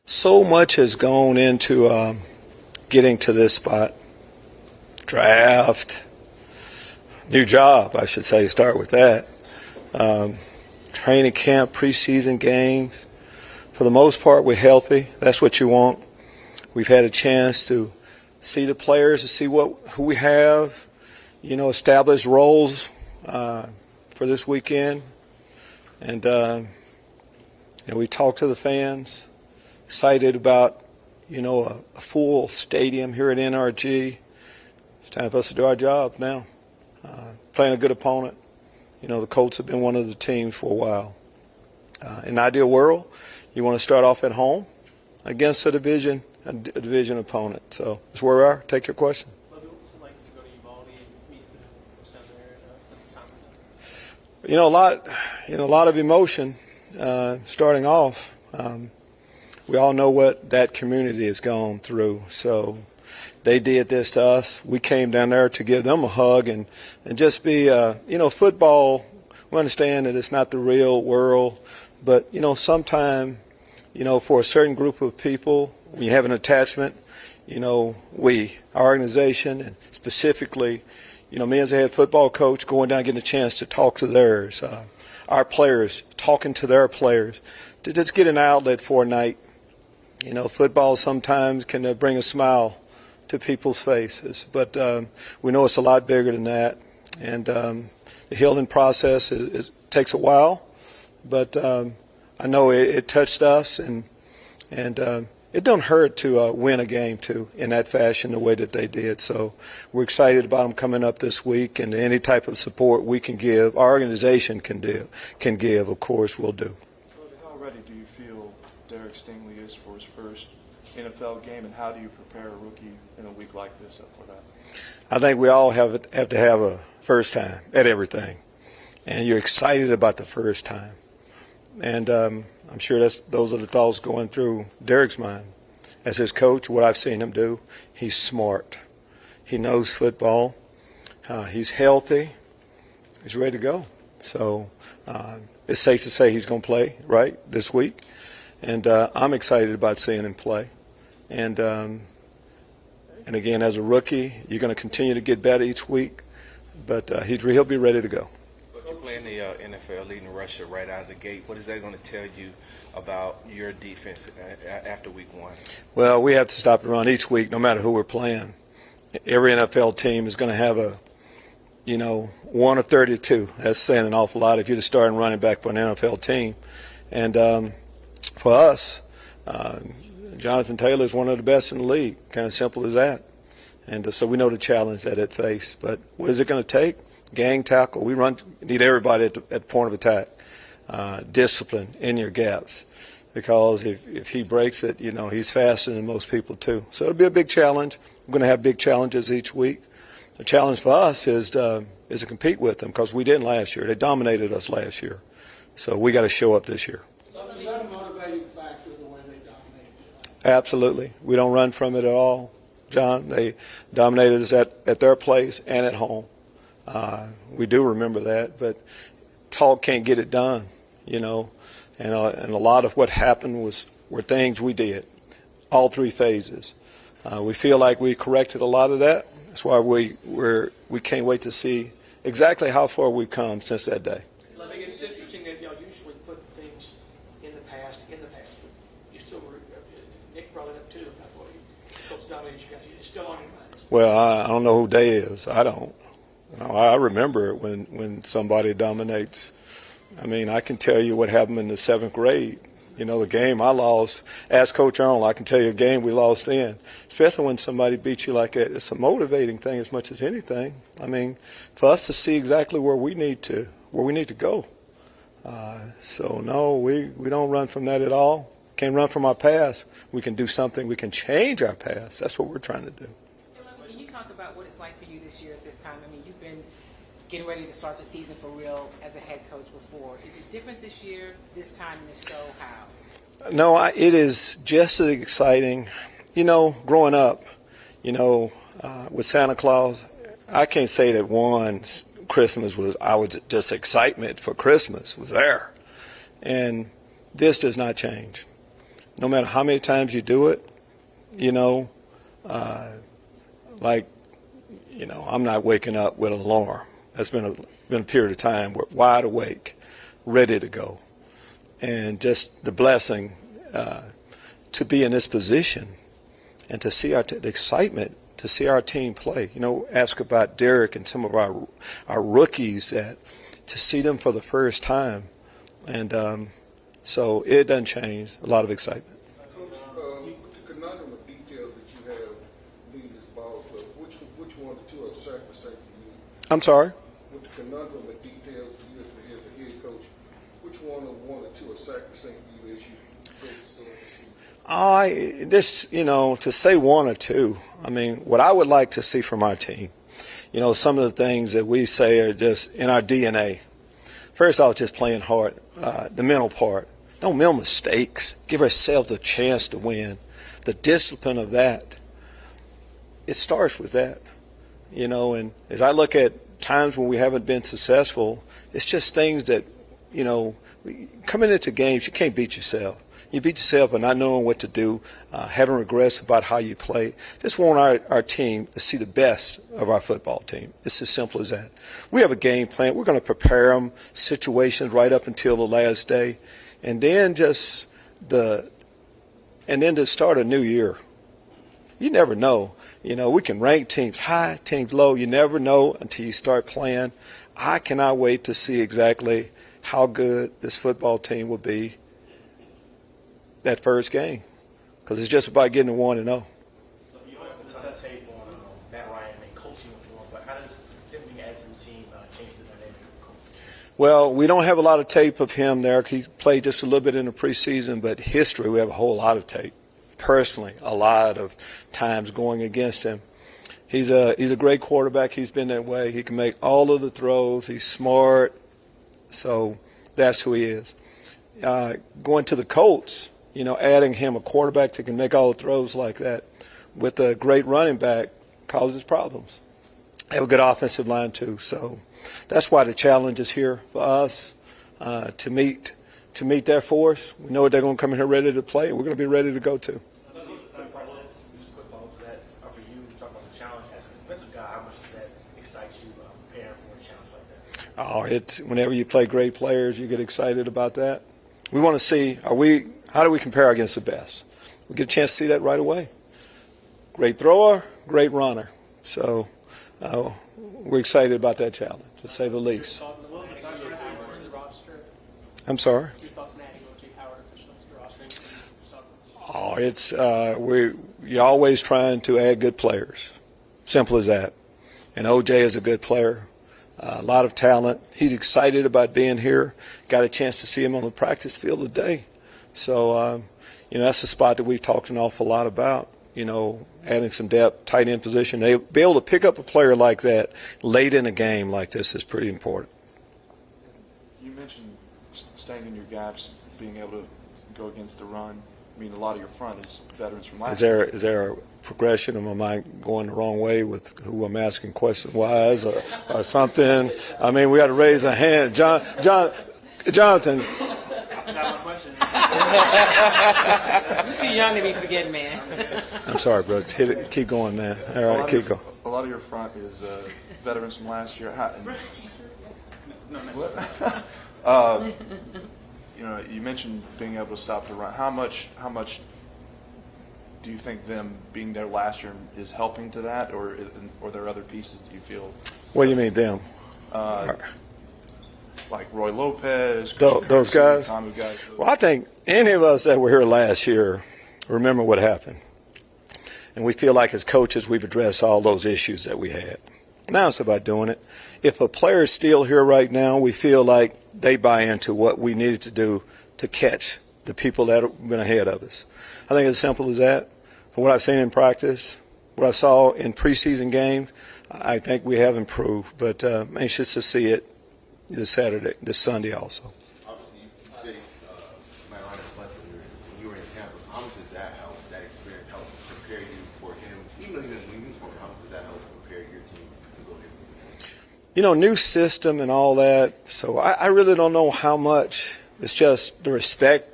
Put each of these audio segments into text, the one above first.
So much has gone into getting to this spot. Draft, new job, I should say, start with that. Training camp, preseason games. For the most part, we're healthy. That's what you want. We've had a chance to see the players, to see who we have, establish roles for this weekend. And we talked to the fans. Excited about, a full stadium here at NRG. It's time for us to do our job now. Playing a good opponent. The Colts have been one of the teams for a while. In an ideal world, you want to start off at home against a division opponent. So that's where we are. Take your question. What was it like to go to Uvalde and meet the center and spend some time with them? A lot of emotion starting off. We all know what that community has gone through. So they did this to us. We came down there to give them a hug and just be, football. We understand that it's not the real world, but, sometime, for a certain group of people, when you have an attachment, our organization, and specifically, me as a head football coach, going down getting a chance to talk to theirs, our players, talking to their players, to just get an outlet for a night. Football sometimes can bring a smile to people's faces, but we know it's a lot bigger than that. And the healing process it takes a while, but I know it touched us, and it don't hurt to win a game too in that fashion, the way that they did. So we're excited about them coming up this week, and any type of support we can give, our organization can give, of course, we'll do. How ready do you feel Derek Stingley is for his first NFL game, and how do you prepare a rookie in a week like this for that? I think we all have to have a first time at everything, and you're excited about the first time. And I'm sure those are the thoughts going through Derek's mind. As his coach, what I've seen him do, he's smart. He knows football. He's healthy. He's ready to go. So it's safe to say he's going to play, right, this week. And I'm excited about seeing him play. And again, as a rookie, you're going to continue to get better each week. But he'll be ready to go. But you're playing the NFL leading rusher right out of the gate. What is that going to tell you about your defense after week one? Well, we have to stop the run each week, no matter who we're playing. Every NFL team is going to have a, 1 of 32. That's saying an awful lot if you're the starting running back for an NFL team. And for us, Jonathan Taylor is one of the best in the league, kind of simple as that. And so we know the challenge that it faced. But what is it going to take? Gang tackle. We need everybody at the point of attack. Discipline in your gaps. Because if he breaks it, he's faster than most people too. So it'll be a big challenge. We're going to have big challenges each week. The challenge for us is to compete with them, because we didn't last year. They dominated us last year. So we got to show up this year. Is that a motivating factor, the way they dominated you? Absolutely. We don't run from it at all, John. They dominated us at their place and at home. We do remember that, but talk can't get it done, and a lot of what happened were things we did, all three phases. We feel like we corrected a lot of that. That's why we can't wait to see exactly how far we've come since that day. I think it's interesting that y'all usually put things in the past. You still Nick brought it up too. I thought Coach dominated you guys. It's still on your mind. Well, I don't know who Day is. I don't. I remember it when somebody dominates. I mean, I can tell you what happened in the 7th grade. The game I lost. Ask Coach Arnold, I can tell you a game we lost in. Especially when somebody beats you like that. It's a motivating thing as much as anything. I mean, for us to see exactly where we need to go. So no, we don't run from that at all. Can't run from our past. We can do something. We can change our past. That's what we're trying to do. Lovie, can you talk about what it's like for you this year at this time? I mean, you've been getting ready to start the season for real as a head coach before. Is it different this year, this time, and if so, how? No, it is just as exciting. Growing up, with Santa Claus, I can't say that one Christmas was just excitement for Christmas was there. And this does not change. no matter how many times you do it, you know, I'm not waking up with an alarm. That's been a period of time where wide awake, ready to go. And just the blessing to be in this position and to see the excitement to see our team play. You know, ask about Derek and some of our rookies, to see them for the first time. And so it doesn't change. A lot of excitement. Coach, with the conundrum of details that you have leading this ball club, which one of the two are sacrosanct for you? I'm sorry? With the conundrum of details for you as the head coach, which one or two are sacrosanct for you as you go to start the season? To say one or two, I mean, what I would like to see from our team, some of the things that we say are just in our DNA. First off, just playing hard, the mental part. Don't make mistakes. Give ourselves a chance to win. The discipline of that, it starts with that. And as I look at times when we haven't been successful, it's just things that, coming into games, you can't beat yourself. You beat yourself by not knowing what to do, having regrets about how you play. Just want our team to see the best of our football team. It's as simple as that. We have a game plan. We're going to prepare them, situations right up until the last day. And then to start a new year. You never know. We can rank teams high, teams low. You never know until you start playing. I cannot wait to see exactly how good this football team will be that first game, because it's just about getting to 1-0. You don't have a ton of tape on Matt Ryan and coaching uniform, but how does him being added to the team change the dynamic of coaching? Well, we don't have a lot of tape of him there. He played just a little bit in the preseason, but history, we have a whole lot of tape. Personally, a lot of times going against him. He's a great quarterback. He's been that way. He can make all of the throws. He's smart. So that's who he is. Going to the Colts, adding him a quarterback that can make all the throws like that with a great running back causes problems. They have a good offensive line too. So that's why the challenge is here for us to meet their force. We know that they're going to come in here ready to play. We're going to be ready to go too. Just a quick follow to that. For you, you talk about the challenge as a defensive guy. How much does that excite you preparing for a challenge like that? Whenever you play great players, you get excited about that. We want to see, how do we compare against the best? We get a chance to see that right away. Great thrower, great runner. So we're excited about that challenge, to say the least. I'm sorry? Your thoughts on adding O.J. Howard officially to the roster? You're always trying to add good players. Simple as that. And O.J. is a good player. A lot of talent. He's excited about being here. Got a chance to see him on the practice field today. So, that's the spot that we've talked an awful lot about, adding some depth, tight end position. They'll be able to pick up a player like that late in a game like this is pretty important. You mentioned staying in your gaps, being able to go against the run. I mean, a lot of your front is veterans from last year. Is there a progression? Am I going the wrong way with who I'm asking questions-wise or something? I mean, we got to raise a hand. Jonathan. You're too young to be forgetting, man. I'm sorry, bro. Hit it. Keep going, man. All right, keep going. A lot of your front is veterans from last year. You mentioned being able to stop the run. How much do you think them being there last year is helping to that, or are there other pieces that you feel? What do you mean them? Like Roy Lopez, those guys? guys. Well, I think any of us that were here last year remember what happened. And we feel like as coaches we've addressed all those issues that we had. Now it's about doing it. If a player is still here right now, we feel like they buy into what we needed to do to catch the people that have been ahead of us. I think it's as simple as that. From what I've seen in practice, what I saw in preseason games, I think we have improved. But I'm anxious to see it this Sunday also. Obviously, you faced Matt Ryan when you were in Tampa. So how much did that help, that experience help prepare you for him? Even though he didn't win for him, how much did that help prepare your team to go against him? New system and all that. So I really don't know how much. It's just the respect.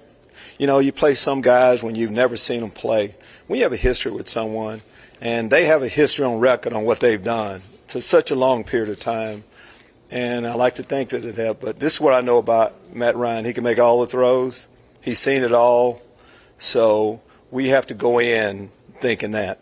you play some guys when you've never seen them play. When you have a history with someone, and they have a history on record on what they've done for such a long period of time, and I like to think that it helped. But this is what I know about Matt Ryan. He can make all the throws. He's seen it all. So we have to go in thinking that.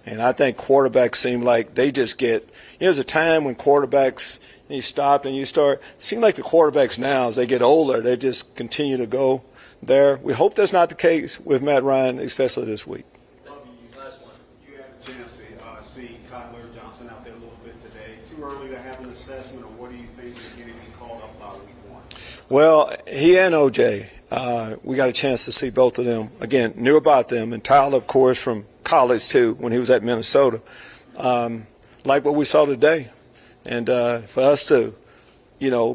And I think quarterbacks seem like they just get – there's a time when quarterbacks – you stop and you start – it seems like the quarterbacks now, as they get older, they just continue to go there. We hope that's not the case with Matt Ryan, especially this week. Last one. You had a chance to see Tyler Johnson out there a little bit today. Too early to have an assessment of what do you think is going to be called up by week 1? Well, he and OJ, we got a chance to see both of them. Again, knew about them. And Tyler, of course, from college, too, when he was at Minnesota. Like what we saw today. And for us to,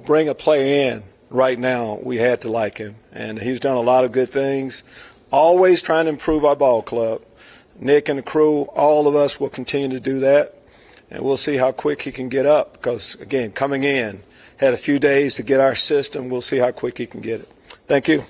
bring a player in right now, we had to like him. And he's done a lot of good things, always trying to improve our ball club. Nick and the crew, all of us will continue to do that. And we'll see how quick he can get up because, again, coming in, had a few days to get our system. We'll see how quick he can get it. Thank you.